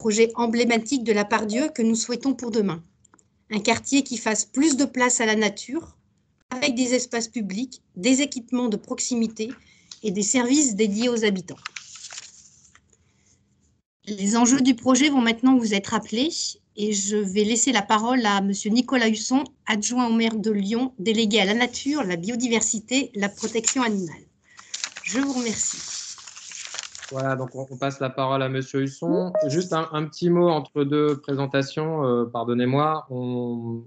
projet emblématique de la Part-Dieu que nous souhaitons pour demain. Un quartier qui fasse plus de place à la nature, avec des espaces publics, des équipements de proximité et des services dédiés aux habitants. Les enjeux du projet vont maintenant vous être rappelés et je vais laisser la parole à M. Nicolas Husson, adjoint au maire de Lyon, délégué à la nature, la biodiversité, la protection animale. Je vous remercie. Voilà, donc on passe la parole à M. Husson. Juste un petit mot entre deux présentations, pardonnez-moi. On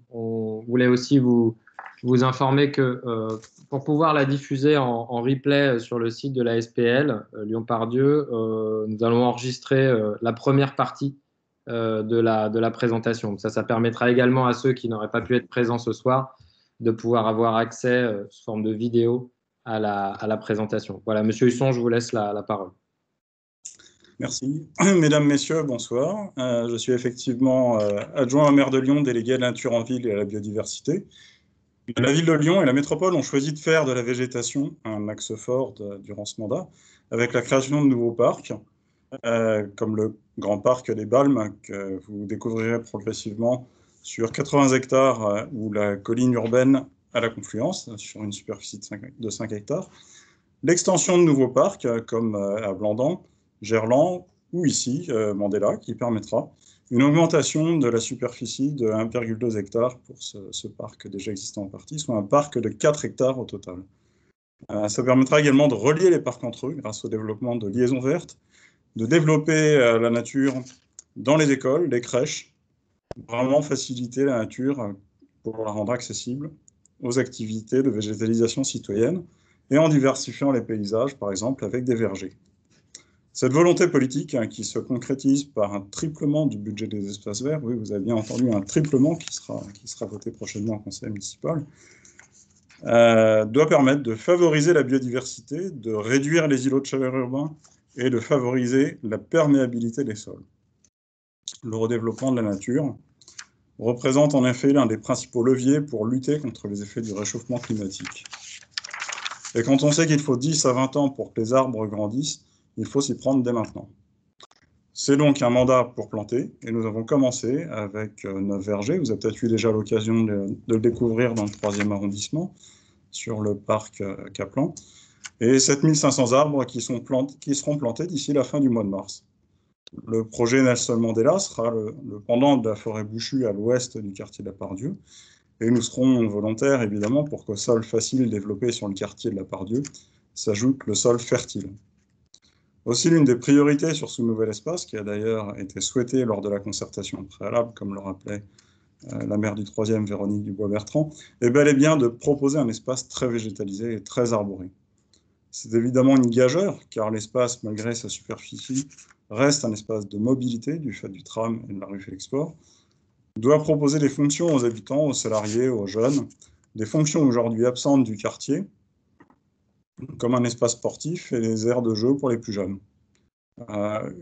voulait aussi vous informer que pour pouvoir la diffuser en replay sur le site de la SPL, Lyon-Part-Dieu, nous allons enregistrer la première partie de la présentation. Donc ça permettra également à ceux qui n'auraient pas pu être présents ce soir de pouvoir avoir accès sous forme de vidéo à la présentation. Voilà, M. Husson, je vous laisse la parole. Merci. Mesdames, Messieurs, bonsoir. Je suis effectivement adjoint au maire de Lyon, délégué à la nature en ville et à la biodiversité. La ville de Lyon et la métropole ont choisi de faire de la végétation un axe fort durant ce mandat, avec la création de nouveaux parcs, comme le Grand Parc des Balmes, que vous découvrirez progressivement sur 80 hectares, ou la colline urbaine à la Confluence, sur une superficie de 5 hectares. L'extension de nouveaux parcs, comme à Blandan, Gerland ou ici, Mandela, qui permettra une augmentation de la superficie de 1,2 hectare pour ce parc déjà existant en partie, soit un parc de 4 hectares au total. Ça permettra également de relier les parcs entre eux grâce au développement de liaisons vertes, de développer la nature dans les écoles, les crèches, vraiment faciliter la nature pour la rendre accessible aux activités de végétalisation citoyenne et en diversifiant les paysages, par exemple avec des vergers. Cette volonté politique qui se concrétise par un triplement du budget des espaces verts, oui, vous avez bien entendu, un triplement qui sera voté prochainement au conseil municipal, doit permettre de favoriser la biodiversité, de réduire les îlots de chaleur urbains et de favoriser la perméabilité des sols. Le redéveloppement de la nature représente en effet l'un des principaux leviers pour lutter contre les effets du réchauffement climatique. Et quand on sait qu'il faut 10 à 20 ans pour que les arbres grandissent, il faut s'y prendre dès maintenant. C'est donc un mandat pour planter, et nous avons commencé avec 9 vergers. Vous avez peut-être eu déjà l'occasion de le découvrir dans le 3e arrondissement, sur le parc Kaplan, et 7500 arbres qui seront plantés d'ici la fin du mois de mars. Le projet Nelson Mandela sera le pendant de la forêt bouchue à l'ouest du quartier de la Part-Dieu, et nous serons volontaires, évidemment, pour qu'au sol facile développé sur le quartier de la Part-Dieu s'ajoute le sol fertile. Aussi, l'une des priorités sur ce nouvel espace, qui a d'ailleurs été souhaitée lors de la concertation préalable, comme le rappelait la maire du 3e, Véronique Dubois-Bertrand, est bel et bien de proposer un espace très végétalisé et très arboré. C'est évidemment une gageure, car l'espace, malgré sa superficie, reste un espace de mobilité du fait du tram et de la rue Félix-Faure, doit proposer des fonctions aux habitants, aux salariés, aux jeunes, des fonctions aujourd'hui absentes du quartier, comme un espace sportif et les aires de jeu pour les plus jeunes.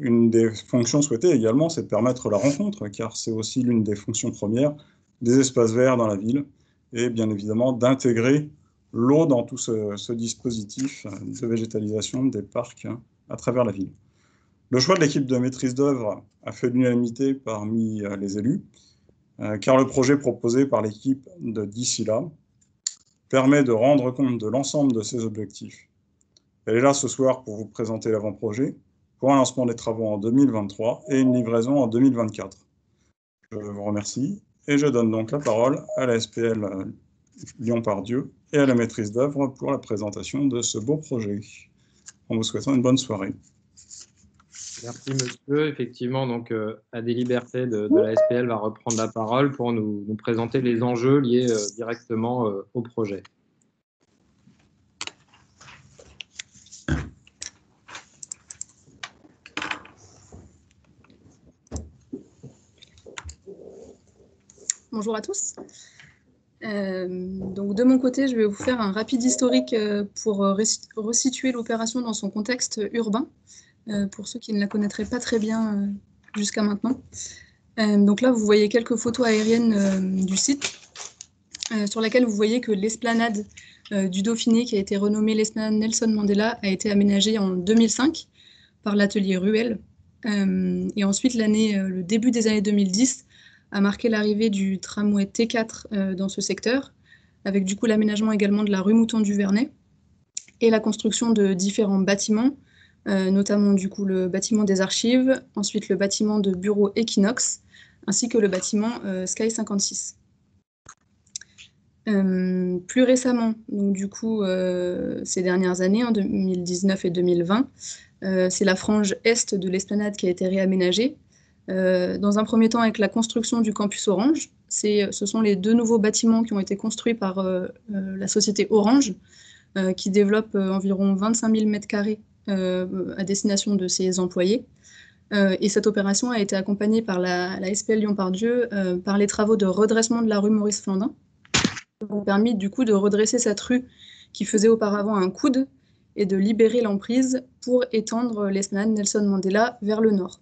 Une des fonctions souhaitées également, c'est de permettre la rencontre, car c'est aussi l'une des fonctions premières des espaces verts dans la ville, et bien évidemment d'intégrer l'eau dans tout ce dispositif de végétalisation des parcs à travers la ville. Le choix de l'équipe de maîtrise d'œuvre a fait l'unanimité parmi les élus, car le projet proposé par l'équipe de d'ici là permet de rendre compte de l'ensemble de ces objectifs. Elle est là ce soir pour vous présenter l'avant-projet, pour un lancement des travaux en 2023 et une livraison en 2024. Je vous remercie et je donne donc la parole à la SPL Lyon-Part-Dieu et à la maîtrise d'œuvre pour la présentation de ce beau projet. En vous souhaitant une bonne soirée. Merci monsieur. Effectivement, donc Adé Liberté de la SPL va reprendre la parole pour nous présenter les enjeux liés directement au projet. Bonjour à tous. Donc de mon côté, je vais vous faire un rapide historique pour resituer l'opération dans son contexte urbain, pour ceux qui ne la connaîtraient pas très bien jusqu'à maintenant. Donc là, vous voyez quelques photos aériennes du site, sur laquelle vous voyez que l'esplanade du Dauphiné, qui a été renommée l'esplanade Nelson Mandela, a été aménagée en 2005 par l'atelier Ruel, Et ensuite, le début des années 2010 a marqué l'arrivée du tramway T4 dans ce secteur, avec du coup l'aménagement également de la rue Mouton-du-Vernet et la construction de différents bâtiments, notamment du coup le bâtiment des archives, ensuite le bâtiment de bureau Equinox, ainsi que le bâtiment Sky 56. Plus récemment, donc du coup ces dernières années, en 2019 et 2020, c'est la frange est de l'esplanade qui a été réaménagée. Dans un premier temps avec la construction du campus Orange. Ce sont les 2 nouveaux bâtiments qui ont été construits par la société Orange, qui développe environ 25 000 m² à destination de ses employés. Et cette opération a été accompagnée par la SPL Lyon-Part-Dieu par les travaux de redressement de la rue Maurice-Flandin, qui ont permis du coup de redresser cette rue qui faisait auparavant un coude et de libérer l'emprise pour étendre l'esplanade Nelson Mandela vers le nord.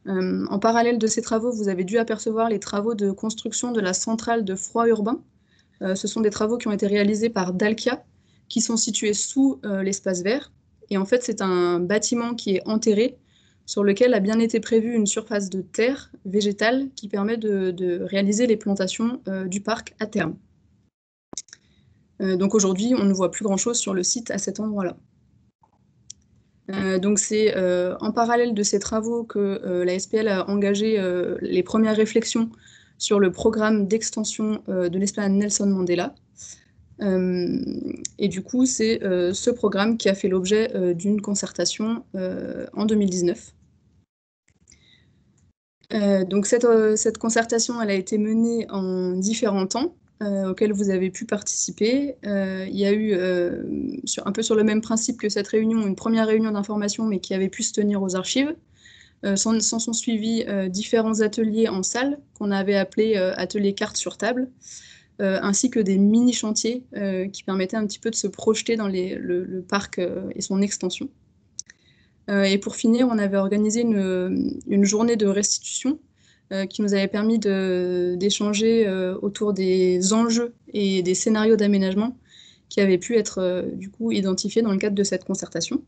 En parallèle de ces travaux, vous avez dû apercevoir les travaux de construction de la centrale de froid urbain. Ce sont des travaux qui ont été réalisés par Dalkia, qui sont situés sous l'espace vert. Et en fait, c'est un bâtiment qui est enterré, sur lequel a bien été prévue une surface de terre végétale qui permet de réaliser les plantations du parc à terme. Donc aujourd'hui, on ne voit plus grand-chose sur le site à cet endroit-là. Donc c'est en parallèle de ces travaux que la SPL a engagé les premières réflexions sur le programme d'extension de l'esplanade Nelson Mandela. Et du coup, c'est ce programme qui a fait l'objet d'une concertation en 2019. Donc cette concertation, elle a été menée en différents temps, auxquels vous avez pu participer. Il y a eu, un peu sur le même principe que cette réunion, une première réunion d'information, mais qui avait pu se tenir aux archives. S'en sont suivis différents ateliers en salle, qu'on avait appelés ateliers cartes sur table, ainsi que des mini-chantiers qui permettaient un petit peu de se projeter dans le parc et son extension. Et pour finir, on avait organisé une journée de restitution qui nous avait permis d'échanger autour des enjeux et des scénarios d'aménagement qui avaient pu être du coup identifiés dans le cadre de cette concertation.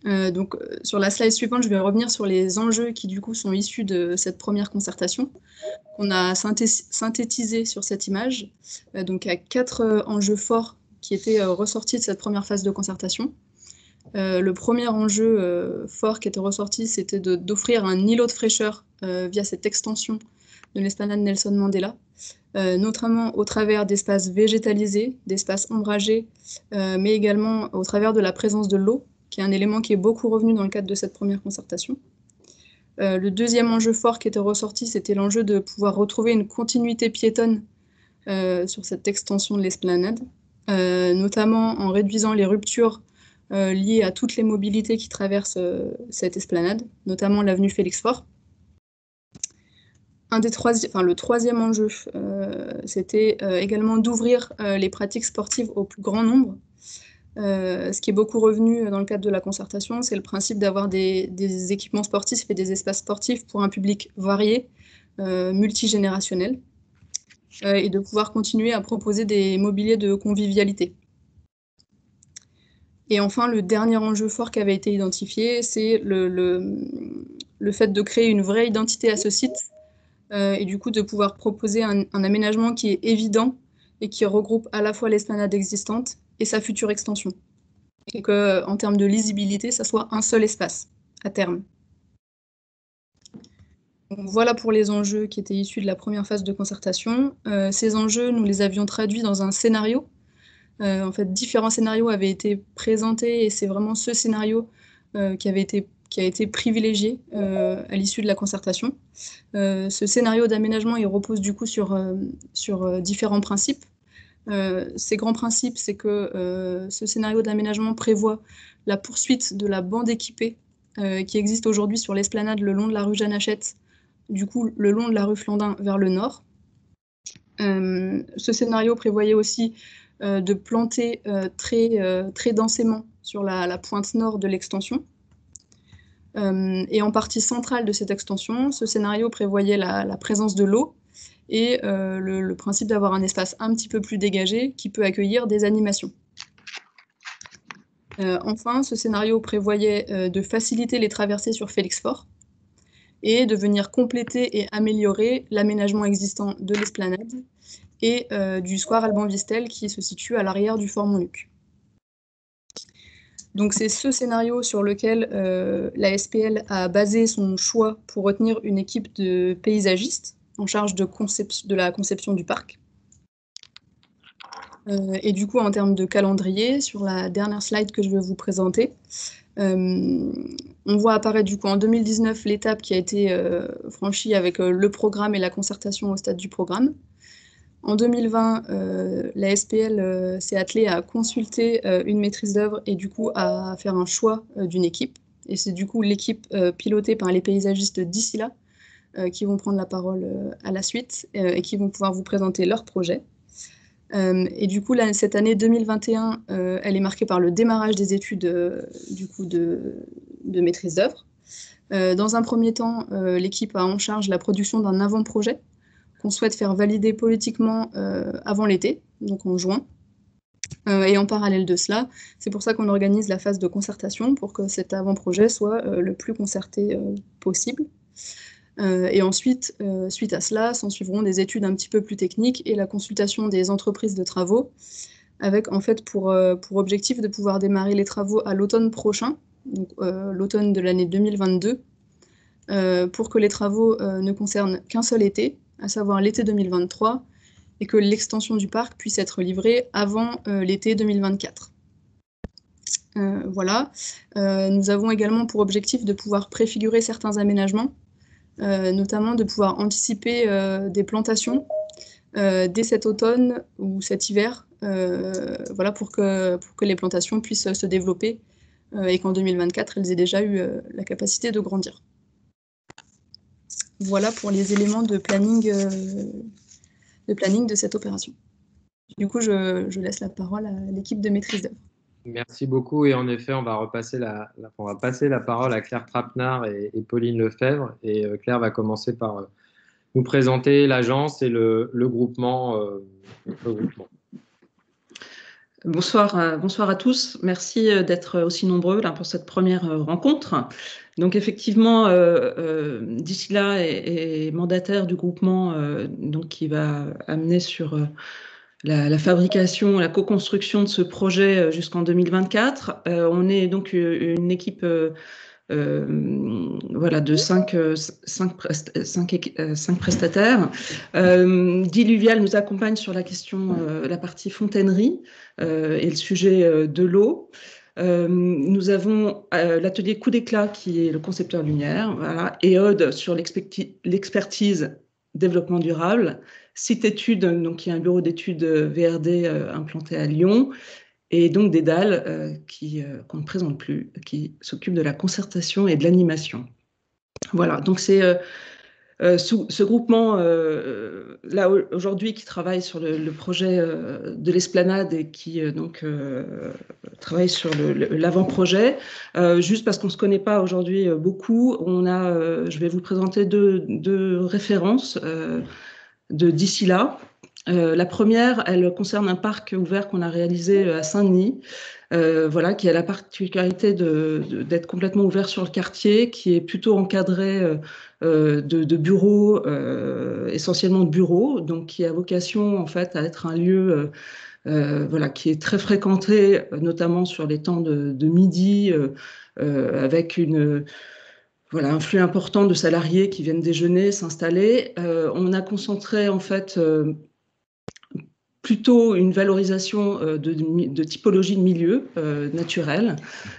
Donc sur la slide suivante, je vais revenir sur les enjeux qui du coup sont issus de cette première concertation qu'on a synthétisé sur cette image. Donc il y a 4 enjeux forts qui étaient ressortis de cette première phase de concertation. Le premier enjeu fort qui était ressorti, c'était d'offrir un îlot de fraîcheur via cette extension de l'esplanade Nelson Mandela, notamment au travers d'espaces végétalisés, d'espaces ombragés, mais également au travers de la présence de l'eau, qui est un élément qui est beaucoup revenu dans le cadre de cette première concertation. Le deuxième enjeu fort qui était ressorti, c'était l'enjeu de pouvoir retrouver une continuité piétonne sur cette extension de l'esplanade, notamment en réduisant les ruptures liées à toutes les mobilités qui traversent cette esplanade, notamment l'avenue Félix-Faure. Le troisième enjeu, c'était également d'ouvrir les pratiques sportives au plus grand nombre. Ce qui est beaucoup revenu dans le cadre de la concertation, c'est le principe d'avoir des équipements sportifs et des espaces sportifs pour un public varié, multigénérationnel, et de pouvoir continuer à proposer des mobiliers de convivialité. Et enfin, le dernier enjeu fort qui avait été identifié, c'est le fait de créer une vraie identité à ce site, et du coup de pouvoir proposer un aménagement qui est évident et qui regroupe à la fois l'esplanade existante et sa future extension. Et qu'en termes de lisibilité, ça soit un seul espace, à terme. Donc, voilà pour les enjeux qui étaient issus de la première phase de concertation. Ces enjeux, nous les avions traduits dans un scénario. En fait, différents scénarios avaient été présentés et c'est vraiment ce scénario qui a été privilégié à l'issue de la concertation. Ce scénario d'aménagement, il repose du coup sur différents principes. Ces grands principes, c'est que ce scénario d'aménagement prévoit la poursuite de la bande équipée qui existe aujourd'hui sur l'esplanade le long de la rue Jeanne Hachette, du coup le long de la rue Flandin vers le nord. Ce scénario prévoyait aussi de planter très densément sur la pointe nord de l'extension. Et en partie centrale de cette extension, ce scénario prévoyait la présence de l'eau et le principe d'avoir un espace un petit peu plus dégagé qui peut accueillir des animations. Enfin, ce scénario prévoyait de faciliter les traversées sur Félix-Faure et de venir compléter et améliorer l'aménagement existant de l'esplanade et du square Alban Vistel qui se situe à l'arrière du Fort Montluc. Donc c'est ce scénario sur lequel la SPL a basé son choix pour retenir une équipe de paysagistes en charge de la conception du parc. Et du coup, en termes de calendrier, sur la dernière slide que je vais vous présenter, on voit apparaître du coup en 2019 l'étape qui a été franchie avec le programme et la concertation au stade du programme. En 2020, la SPL s'est attelée à consulter une maîtrise d'œuvre et du coup à faire un choix d'une équipe. Et c'est du coup l'équipe pilotée par les paysagistes d'ici là qui vont prendre la parole à la suite et qui vont pouvoir vous présenter leur projet. Et du coup, là, cette année 2021, elle est marquée par le démarrage des études du coup de maîtrise d'œuvre. Dans un premier temps, l'équipe a en charge la production d'un avant-projet qu'on souhaite faire valider politiquement avant l'été, donc en juin. Et en parallèle de cela, c'est pour ça qu'on organise la phase de concertation pour que cet avant-projet soit le plus concerté possible. Et ensuite, suite à cela, s'en suivront des études un petit peu plus techniques et la consultation des entreprises de travaux, avec en fait pour objectif de pouvoir démarrer les travaux à l'automne prochain, donc l'automne de l'année 2022, pour que les travaux ne concernent qu'un seul été, à savoir l'été 2023, et que l'extension du parc puisse être livrée avant l'été 2024. Voilà. Nous avons également pour objectif de pouvoir préfigurer certains aménagements, notamment de pouvoir anticiper des plantations dès cet automne ou cet hiver, voilà, pour que les plantations puissent se développer et qu'en 2024, elles aient déjà eu la capacité de grandir. Voilà pour les éléments de planning de cette opération. Du coup, je laisse la parole à l'équipe de maîtrise d'œuvre. Merci beaucoup. Et en effet, on va passer la parole à Claire Trapenard et Pauline Lefebvre. Et Claire va commencer par nous présenter l'agence et le groupement. Bonsoir, bonsoir à tous. Merci d'être aussi nombreux là, pour cette première rencontre. Donc effectivement, d'ici là est mandataire du groupement donc, qui va amener sur la fabrication, la co-construction de ce projet jusqu'en 2024. On est donc une équipe voilà, de 5 prestataires. Diluvial nous accompagne sur la question, la partie fontainerie et le sujet de l'eau. Nous avons l'atelier Coup d'éclat qui est le concepteur lumière, voilà, et Aude sur l'expertise développement durable, Site Études, donc qui est un bureau d'études VRD implanté à Lyon, et donc des DAL qu'on ne présente plus, qui s'occupent de la concertation et de l'animation. Voilà, donc c'est ce groupement là aujourd'hui qui travaille sur le projet de l'esplanade et qui donc travaille sur l'avant-projet. Juste parce qu'on ne se connaît pas aujourd'hui beaucoup, je vais vous présenter deux références d'ici là. La première, elle concerne un parc ouvert qu'on a réalisé à Saint-Denis, voilà, qui a la particularité d'être complètement ouvert sur le quartier, qui est plutôt encadré de bureaux, essentiellement de bureaux, donc qui a vocation en fait à être un lieu voilà, qui est très fréquenté, notamment sur les temps de midi, avec voilà, un flux important de salariés qui viennent déjeuner, s'installer. On a concentré en fait plutôt une valorisation de typologie de milieu naturel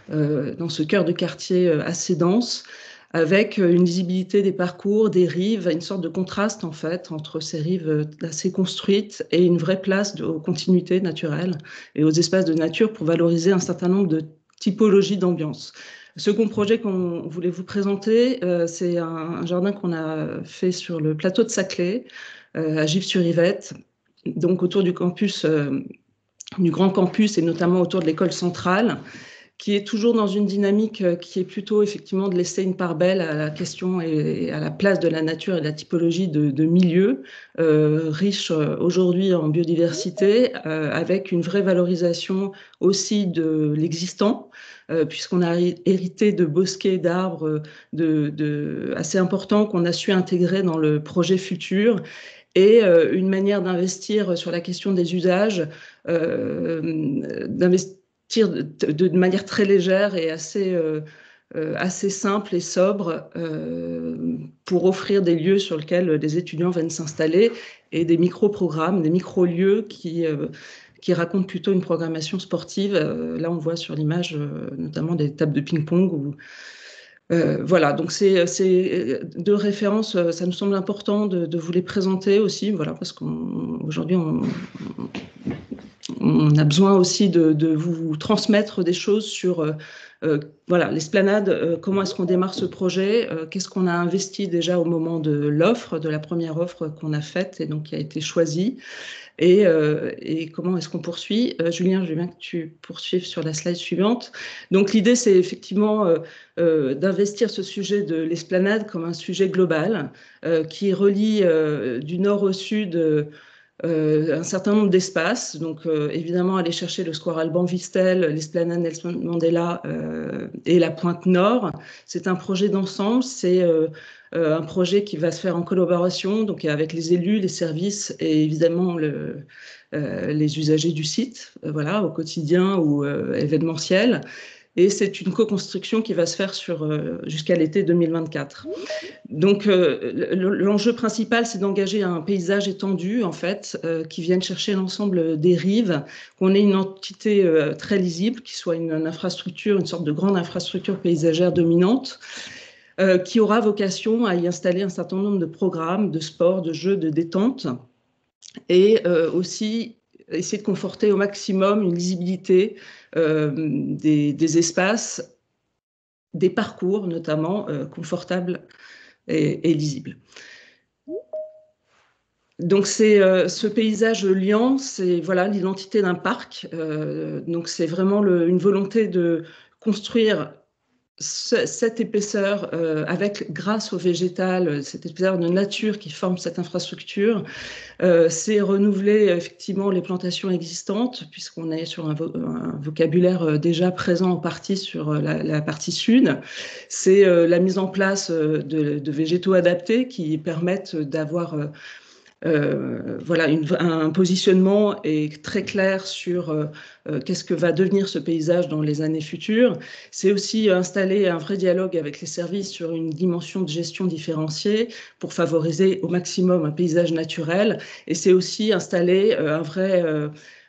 dans ce cœur de quartier assez dense, avec une lisibilité des parcours, des rives, une sorte de contraste en fait entre ces rives assez construites et une vraie place aux continuités naturelles et aux espaces de nature pour valoriser un certain nombre de typologies d'ambiance. Le second projet qu'on voulait vous présenter, c'est un jardin qu'on a fait sur le plateau de Saclay, à Gif-sur-Yvette, donc autour du campus, du grand campus et notamment autour de l'école centrale, qui est toujours dans une dynamique qui est plutôt effectivement de laisser une part belle à la question et à la place de la nature et de la typologie de milieux riches aujourd'hui en biodiversité, avec une vraie valorisation aussi de l'existant, puisqu'on a hérité de bosquets d'arbres assez importants qu'on a su intégrer dans le projet futur, et une manière d'investir sur la question des usages, d'investir de manière très légère et assez simple et sobre pour offrir des lieux sur lesquels les étudiants viennent s'installer, et des micro-programmes, des micro-lieux qui racontent plutôt une programmation sportive. Là, on voit sur l'image notamment des tables de ping-pong. Voilà, donc c'est deux références, ça nous semble important de vous les présenter aussi, voilà, parce qu'aujourd'hui, on a besoin aussi de vous transmettre des choses sur voilà, l'esplanade, comment est-ce qu'on démarre ce projet, qu'est-ce qu'on a investi déjà au moment de l'offre, de la première offre qu'on a faite et donc qui a été choisie, et comment est-ce qu'on poursuit. Julien, je veux bien que tu poursuives sur la slide suivante. Donc l'idée, c'est effectivement d'investir ce sujet de l'esplanade comme un sujet global qui relie du nord au sud un certain nombre d'espaces. Donc évidemment, aller chercher le square Alban Vistel, l'esplanade Nelson Mandela et la pointe nord. C'est un projet d'ensemble, c'est un projet qui va se faire en collaboration donc avec les élus, les services et évidemment les usagers du site, voilà, au quotidien ou événementiel. Et c'est une co-construction qui va se faire jusqu'à l'été 2024. Donc, l'enjeu principal, c'est d'engager un paysage étendu, en fait, qui vienne chercher l'ensemble des rives, qu'on ait une entité très lisible, qui soit une infrastructure, une sorte de grande infrastructure paysagère dominante, qui aura vocation à y installer un certain nombre de programmes, de sports, de jeux, de détente, et aussi essayer de conforter au maximum une lisibilité des espaces, des parcours notamment confortables et lisibles. Donc c'est ce paysage liant, c'est voilà l'identité d'un parc. Donc c'est vraiment une volonté de construire cette épaisseur grâce au végétal, cette épaisseur de nature qui forme cette infrastructure. C'est renouveler effectivement les plantations existantes, puisqu'on est sur un vocabulaire déjà présent en partie sur la partie sud. C'est la mise en place de végétaux adaptés qui permettent d'avoir voilà, un positionnement très clair sur qu'est-ce que va devenir ce paysage dans les années futures. C'est aussi installer un vrai dialogue avec les services sur une dimension de gestion différenciée pour favoriser au maximum un paysage naturel. Et c'est aussi installer un vrai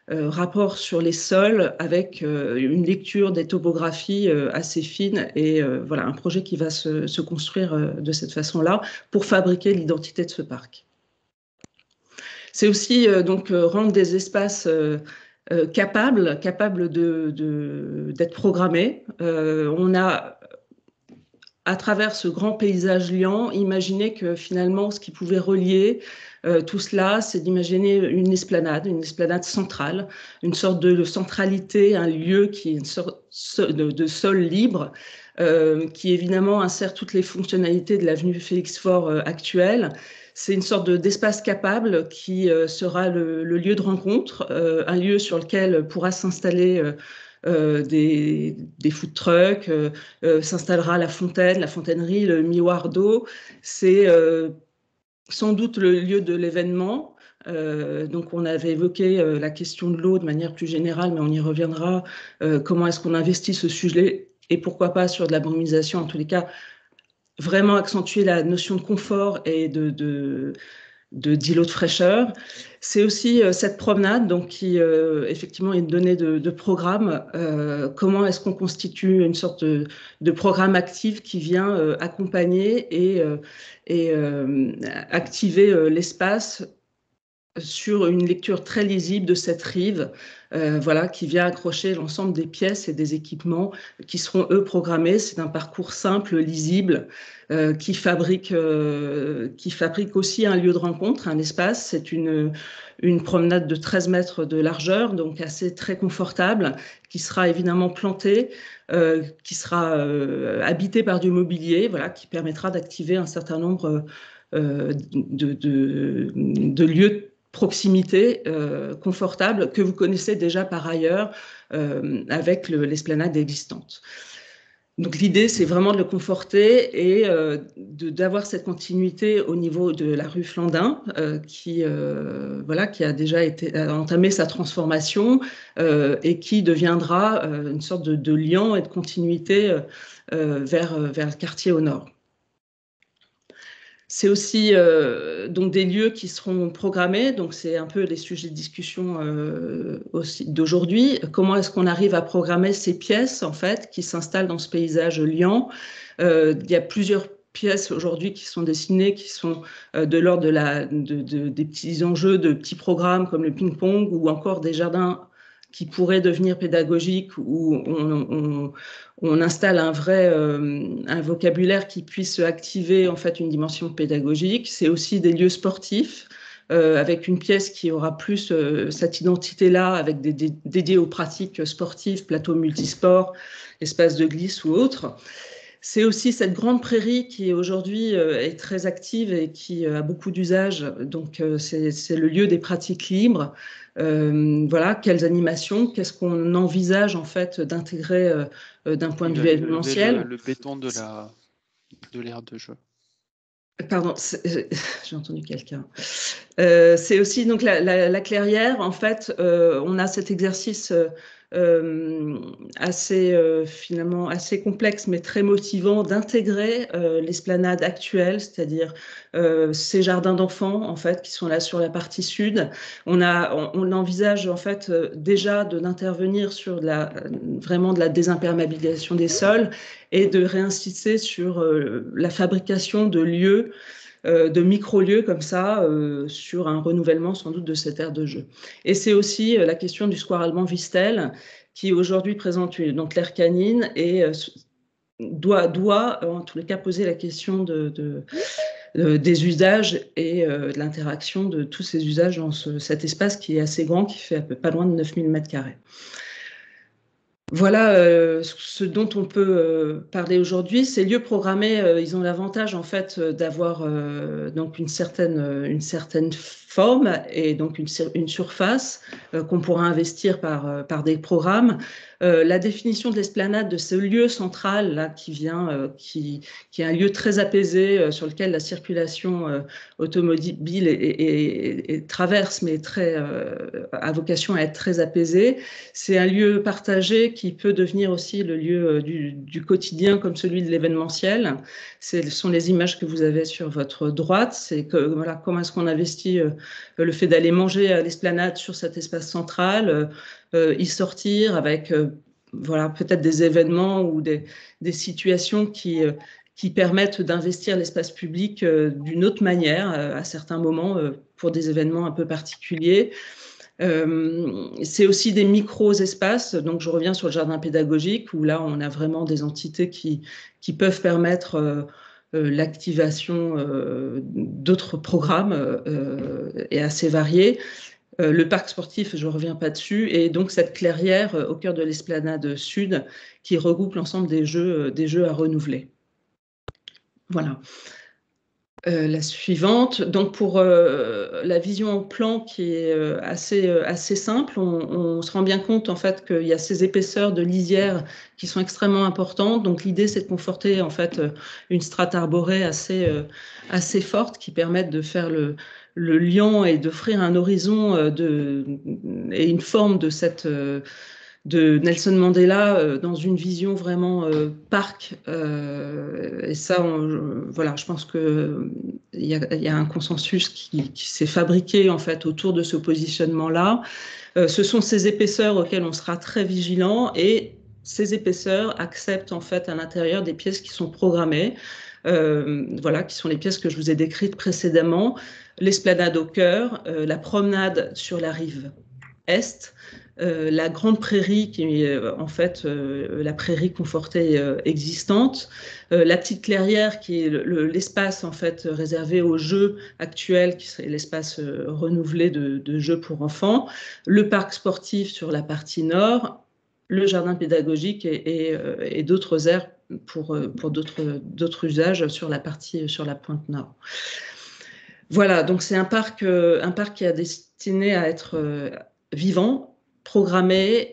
rapport sur les sols avec une lecture des topographies assez fine, et voilà, un projet qui va se construire de cette façon-là pour fabriquer l'identité de ce parc. C'est aussi donc rendre des espaces capables d'être programmés. On a, à travers ce grand paysage liant, imaginé que finalement, ce qui pouvait relier tout cela, c'est d'imaginer une esplanade centrale, une sorte de centralité, un lieu qui est une sorte de sol libre, qui évidemment insère toutes les fonctionnalités de l'avenue Félix-Faure actuelle. C'est une sorte d'espace capable qui sera le lieu de rencontre, un lieu sur lequel pourra s'installer des food trucks, s'installera la fontainerie, le miroir d'eau. C'est sans doute le lieu de l'événement. Donc on avait évoqué la question de l'eau de manière plus générale, mais on y reviendra. Comment est-ce qu'on investit ce sujet, et pourquoi pas sur de la brumisation, en tous les cas, vraiment accentuer la notion de confort et d'îlot de fraîcheur. C'est aussi cette promenade donc, qui effectivement est une donnée de programme. Comment est-ce qu'on constitue une sorte de programme actif qui vient accompagner et activer l'espace sur une lecture très lisible de cette rive, voilà, qui vient accrocher l'ensemble des pièces et des équipements qui seront, eux, programmés. C'est un parcours simple, lisible, qui fabrique aussi un lieu de rencontre, un espace. C'est une promenade de 13 mètres de largeur, donc assez très confortable, qui sera évidemment plantée, qui sera habitée par du mobilier, voilà, qui permettra d'activer un certain nombre de lieux de proximité confortables que vous connaissez déjà par ailleurs avec l'esplanade existante. Donc l'idée, c'est vraiment de le conforter et d'avoir cette continuité au niveau de la rue Flandin qui a déjà entamé sa transformation et qui deviendra une sorte de lien et de continuité vers le quartier au nord. C'est aussi donc des lieux qui seront programmés, donc c'est un peu les sujets de discussion aussi d'aujourd'hui. Comment est-ce qu'on arrive à programmer ces pièces en fait qui s'installent dans ce paysage liant? Il y a plusieurs pièces aujourd'hui qui sont dessinées, qui sont de l'ordre des petits enjeux, de petits programmes comme le ping-pong ou encore des jardins qui pourraient devenir pédagogiques où on installe un vocabulaire qui puisse activer en fait une dimension pédagogique. C'est aussi des lieux sportifs avec une pièce qui aura plus cette identité-là, avec dédiée aux pratiques sportives, plateau multisport, espace de glisse ou autre. C'est aussi cette grande prairie qui aujourd'hui est très active et qui a beaucoup d'usages. Donc c'est le lieu des pratiques libres. Voilà, quelles animations, qu'est-ce qu'on envisage en fait d'intégrer d'un point de vue événementiel. Le béton de l'aire de jeu. Pardon, j'ai entendu quelqu'un. C'est aussi donc la clairière. En fait, on a cet exercice finalement assez complexe mais très motivant d'intégrer l'esplanade actuelle, c'est-à-dire ces jardins d'enfants en fait qui sont là sur la partie sud. On envisage en fait déjà d'intervenir sur vraiment de la désimperméabilisation des sols et de réinsister sur la fabrication de lieux, de micro-lieux comme ça, sur un renouvellement sans doute de cette aire de jeu. Et c'est aussi la question du square Allemand Vistel, qui aujourd'hui présente donc l'aire canine et doit en tous les cas poser la question des usages et de l'interaction de tous ces usages dans cet espace qui est assez grand, qui fait pas loin de 9000 m². Voilà ce dont on peut parler aujourd'hui. Ces lieux programmés, ils ont l'avantage en fait d'avoir donc une certaine forme et donc une surface qu'on pourra investir par des programmes. La définition de l'esplanade, de ce lieu central là qui est un lieu très apaisé sur lequel la circulation automobile traverse, mais a vocation à être très apaisée. C'est un lieu partagé qui peut devenir aussi le lieu du quotidien comme celui de l'événementiel. Ce sont les images que vous avez sur votre droite. C'est voilà, comment est-ce qu'on investit le fait d'aller manger à l'esplanade sur cet espace central, y sortir avec voilà, peut-être des événements ou des situations qui permettent d'investir l'espace public d'une autre manière à certains moments pour des événements un peu particuliers. C'est aussi des micro-espaces, donc je reviens sur le jardin pédagogique où là on a vraiment des entités qui peuvent permettre l'activation d'autres programmes et assez variés. Le parc sportif, je ne reviens pas dessus, et donc cette clairière au cœur de l'esplanade sud qui regroupe l'ensemble des jeux à renouveler. Voilà. La suivante, donc pour la vision en plan qui est assez simple, on se rend bien compte en fait qu'il y a ces épaisseurs de lisière qui sont extrêmement importantes. Donc l'idée c'est de conforter en fait une strate arborée assez forte qui permette de faire le lien et d'offrir un horizon et une forme de Nelson Mandela dans une vision vraiment parc. Et ça, voilà, je pense qu'il y a un consensus qui s'est fabriqué en fait autour de ce positionnement-là. Ce sont ces épaisseurs auxquelles on sera très vigilant et ces épaisseurs acceptent en fait à l'intérieur des pièces qui sont programmées voilà, qui sont les pièces que je vous ai décrites précédemment. L'esplanade au cœur, la promenade sur la rive est, la grande prairie qui est en fait la prairie confortée existante, la petite clairière qui est l'espace en fait réservé aux jeux actuels, qui serait l'espace renouvelé de jeux pour enfants, le parc sportif sur la partie nord, le jardin pédagogique et d'autres aires pour d'autres usages sur la pointe nord. Voilà, donc c'est un parc qui est destiné à être vivant, programmé,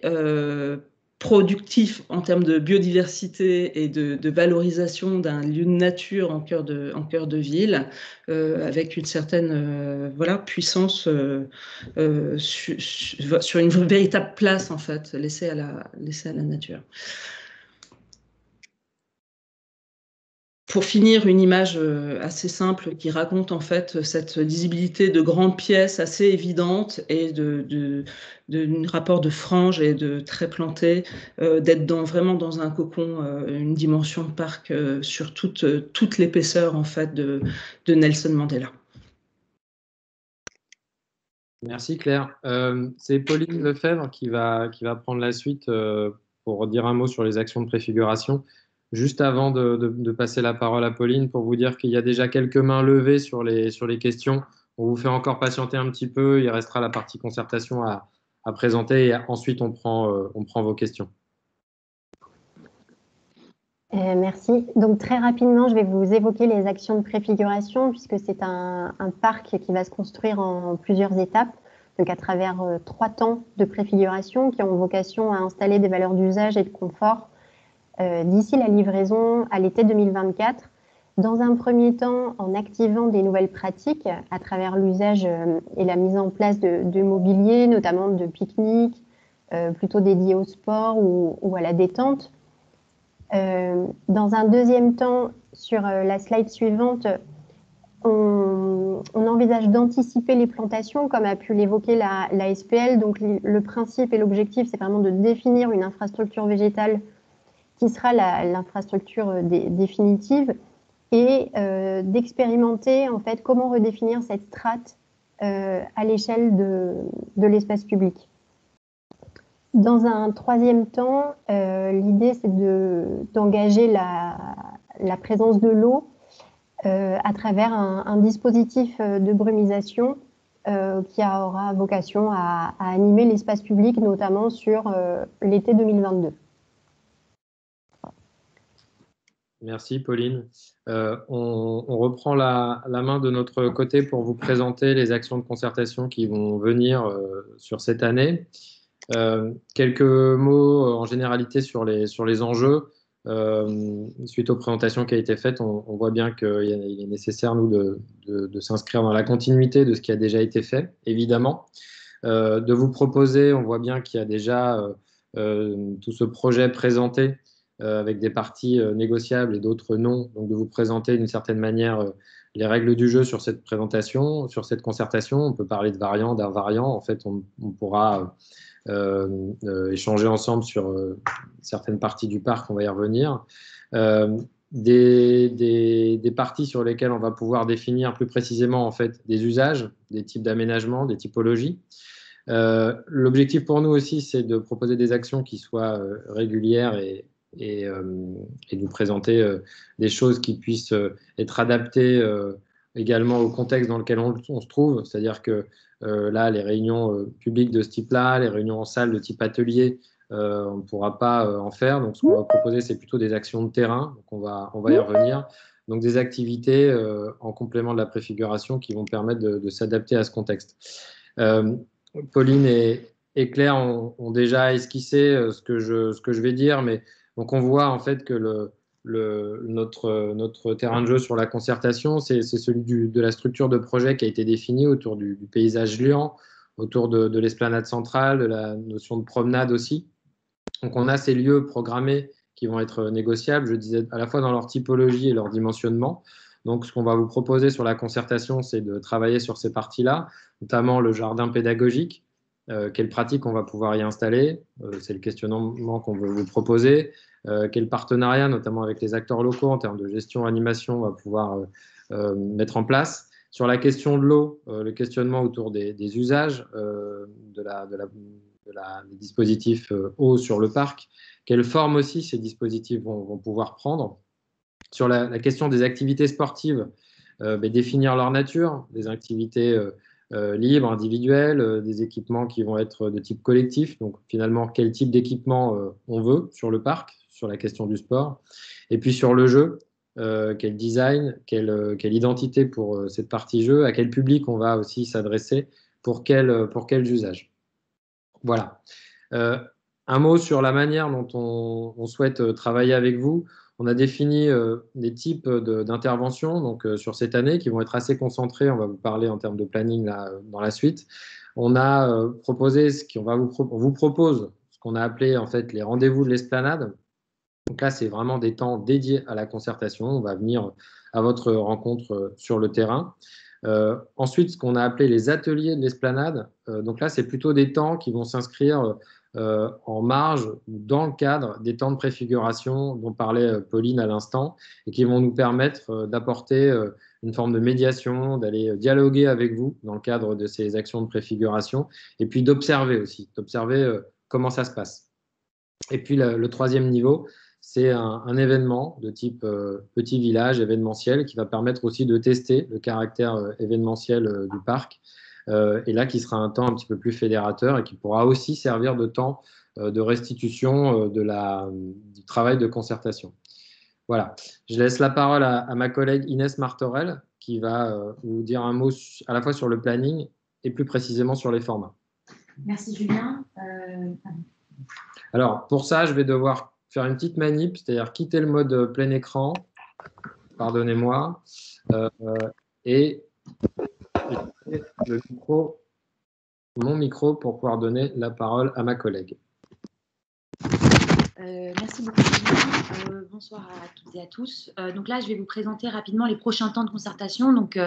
productif en termes de biodiversité et de valorisation d'un lieu de nature en cœur de ville, avec une certaine puissance sur une véritable place en fait, laissée à la nature. Pour finir, une image assez simple qui raconte en fait cette lisibilité de grandes pièces assez évidentes et d'un rapport de franges et de traits plantés, d'être vraiment dans un cocon, une dimension de parc sur toute l'épaisseur en fait de Nelson Mandela. Merci Claire. C'est Pauline Lefebvre qui va prendre la suite pour dire un mot sur les actions de préfiguration. Juste avant de passer la parole à Pauline, pour vous dire qu'il y a déjà quelques mains levées sur les questions. On vous fait encore patienter un petit peu. Il restera la partie concertation à présenter et ensuite on prend vos questions. Merci. Donc très rapidement, je vais vous évoquer les actions de préfiguration puisque c'est un parc qui va se construire en plusieurs étapes, donc à travers 3 temps de préfiguration qui ont vocation à installer des valeurs d'usage et de confort d'ici la livraison à l'été 2024. Dans un premier temps, en activant des nouvelles pratiques à travers l'usage et la mise en place de mobilier, notamment de pique-niques, plutôt dédiés au sport ou à la détente. Dans un deuxième temps, sur la slide suivante, on envisage d'anticiper les plantations, comme a pu l'évoquer la SPL. Donc le principe et l'objectif, c'est vraiment de définir une infrastructure végétale qui sera l'infrastructure définitive et d'expérimenter en fait comment redéfinir cette strate à l'échelle de l'espace public. Dans un troisième temps, l'idée c'est d'engager la présence de l'eau à travers un dispositif de brumisation qui aura vocation à animer l'espace public, notamment sur l'été 2022. Merci Pauline. On reprend la main de notre côté pour vous présenter les actions de concertation qui vont venir sur cette année. Quelques mots en généralité sur les enjeux. Suite aux présentations qui ont été faites, on voit bien qu'il est nécessaire, nous, de s'inscrire dans la continuité de ce qui a déjà été fait, évidemment. De vous proposer, on voit bien qu'il y a déjà tout ce projet présenté avec des parties négociables et d'autres non. Donc, de vous présenter d'une certaine manière les règles du jeu sur cette présentation, sur cette concertation. On peut parler de variants, d'invariants. En fait, on pourra échanger ensemble sur certaines parties du parc, on va y revenir. Des parties sur lesquelles on va pouvoir définir plus précisément en fait, des usages, des types d'aménagement, des typologies. L'objectif pour nous aussi, c'est de proposer des actions qui soient régulières et nous présenter des choses qui puissent être adaptées également au contexte dans lequel on se trouve. C'est-à-dire que là, les réunions publiques de ce type-là, les réunions en salle de type atelier, on ne pourra pas en faire. Donc, ce qu'on va proposer, c'est plutôt des actions de terrain. Donc, on va y revenir. Donc, des activités en complément de la préfiguration qui vont permettre de s'adapter à ce contexte. Pauline et Claire ont déjà esquissé ce que je vais dire, mais donc on voit en fait que notre terrain de jeu sur la concertation, c'est celui de la structure de projet qui a été définie autour du paysage liant, autour de l'esplanade centrale, de la notion de promenade aussi. Donc on a ces lieux programmés qui vont être négociables, je disais, à la fois dans leur typologie et leur dimensionnement. Donc ce qu'on va vous proposer sur la concertation, c'est de travailler sur ces parties-là, notamment le jardin pédagogique, quelles pratiques on va pouvoir y installer, c'est le questionnement qu'on veut vous proposer, quel partenariat, notamment avec les acteurs locaux en termes de gestion, animation, on va pouvoir mettre en place. Sur la question de l'eau, le questionnement autour des usages des dispositifs eau sur le parc, quelle forme aussi ces dispositifs vont pouvoir prendre. Sur la question des activités sportives, définir leur nature, des activités libres, individuelles, des équipements qui vont être de type collectif. Donc finalement, quel type d'équipement on veut sur le parc, sur la question du sport. Et puis sur le jeu, quel design, quelle identité pour cette partie jeu, à quel public on va aussi s'adresser, pour quels usages. Voilà. Un mot sur la manière dont on souhaite travailler avec vous. On a défini des types d'interventions donc sur cette année qui vont être assez concentrés. On va vous parler en termes de planning là, dans la suite. On a proposé on vous propose ce qu'on a appelé en fait les rendez-vous de l'esplanade. Donc là, c'est vraiment des temps dédiés à la concertation. On va venir à votre rencontre sur le terrain. Ensuite, ce qu'on a appelé les ateliers de l'esplanade. Donc là, c'est plutôt des temps qui vont s'inscrire en marge ou dans le cadre des temps de préfiguration dont parlait Pauline à l'instant et qui vont nous permettre d'apporter une forme de médiation, d'aller dialoguer avec vous dans le cadre de ces actions de préfiguration et puis d'observer aussi, comment ça se passe. Et puis le troisième niveau, c'est un événement de type petit village événementiel qui va permettre aussi de tester le caractère événementiel du parc. Et là, qui sera un temps un petit peu plus fédérateur et qui pourra aussi servir de temps de restitution du travail de concertation. Voilà. Je laisse la parole à ma collègue Inès Martorell qui va vous dire un mot à la fois sur le planning et plus précisément sur les formats. Merci Julien. Alors, pour ça, je vais devoir faire une petite manip, c'est-à-dire quitter le mode plein écran, pardonnez-moi, et mon micro pour pouvoir donner la parole à ma collègue. Merci beaucoup Julien. Bonsoir à toutes et à tous. Donc là, je vais vous présenter rapidement les prochains temps de concertation. Donc,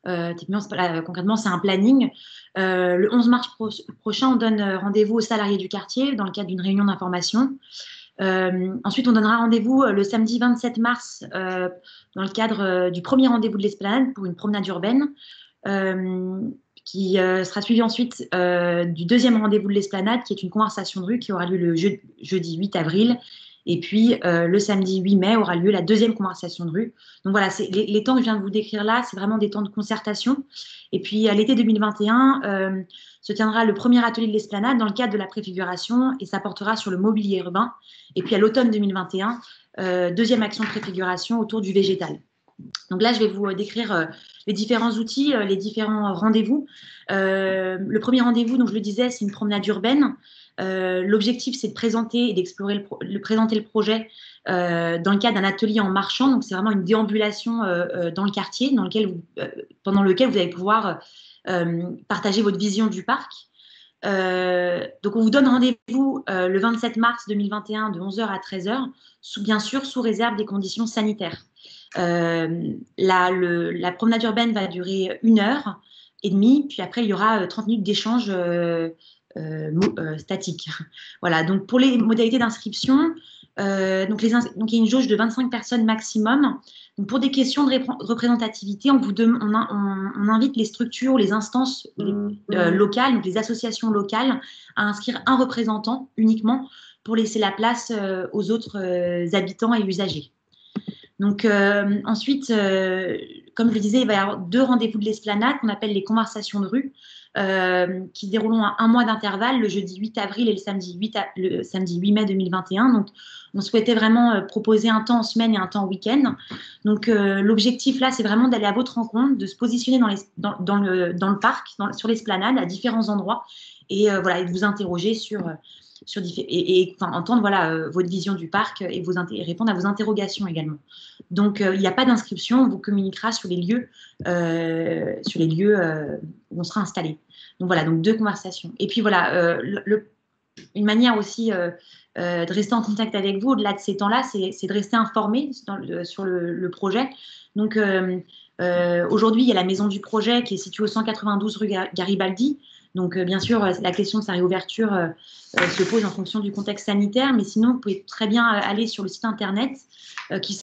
concrètement, c'est un planning. Le 11 mars prochain, on donne rendez-vous aux salariés du quartier dans le cadre d'une réunion d'information. Ensuite, on donnera rendez-vous le samedi 27 mars dans le cadre du premier rendez-vous de l'esplanade pour une promenade urbaine qui sera suivi ensuite du deuxième rendez-vous de l'esplanade qui est une conversation de rue qui aura lieu le jeudi 8 avril. Et puis, le samedi 8 mai aura lieu la deuxième conversation de rue. Donc voilà, les temps que je viens de vous décrire là, c'est vraiment des temps de concertation. Et puis, à l'été 2021, se tiendra le premier atelier de l'esplanade dans le cadre de la préfiguration et ça portera sur le mobilier urbain. Et puis, à l'automne 2021, deuxième action de préfiguration autour du végétal. Donc là, je vais vous décrire les différents outils, les différents rendez-vous. Le premier rendez-vous, donc je le disais, c'est une promenade urbaine. L'objectif, c'est de présenter et d'explorer présenter le projet dans le cadre d'un atelier en marchant. Donc, c'est vraiment une déambulation dans le quartier pendant lequel vous allez pouvoir partager votre vision du parc. Donc, on vous donne rendez-vous le 27 mars 2021 de 11h à 13h, bien sûr sous réserve des conditions sanitaires. La promenade urbaine va durer 1h30, puis après, il y aura 30 minutes d'échange statique. Voilà, donc pour les modalités d'inscription, donc il y a une jauge de 25 personnes maximum. Donc pour des questions de représentativité, on invite les structures, les instances locales, donc les associations locales, à inscrire un représentant uniquement pour laisser la place aux autres habitants et usagers. Donc ensuite, comme je le disais, il va y avoir 2 rendez-vous de l'esplanade qu'on appelle les conversations de rue, qui se dérouleront à 1 mois d'intervalle, le jeudi 8 avril et le samedi 8 mai 2021. Donc, on souhaitait vraiment proposer un temps en semaine et un temps en week-end. Donc, l'objectif là, c'est vraiment d'aller à votre rencontre, de se positionner dans le parc, sur l'esplanade, à différents endroits, et voilà, et de vous interroger entendre voilà, votre vision du parc et répondre à vos interrogations également. Donc, il n'y a pas d'inscription, on vous communiquera sur les lieux où on sera installé. Donc voilà, donc 2 conversations. Et puis voilà, une manière aussi de rester en contact avec vous au-delà de ces temps-là, c'est de rester informé sur le projet. Donc aujourd'hui, il y a la maison du projet qui est située au 192 rue Garibaldi. Donc, bien sûr, la question de sa réouverture se pose en fonction du contexte sanitaire, mais sinon, vous pouvez très bien aller sur le site internet qui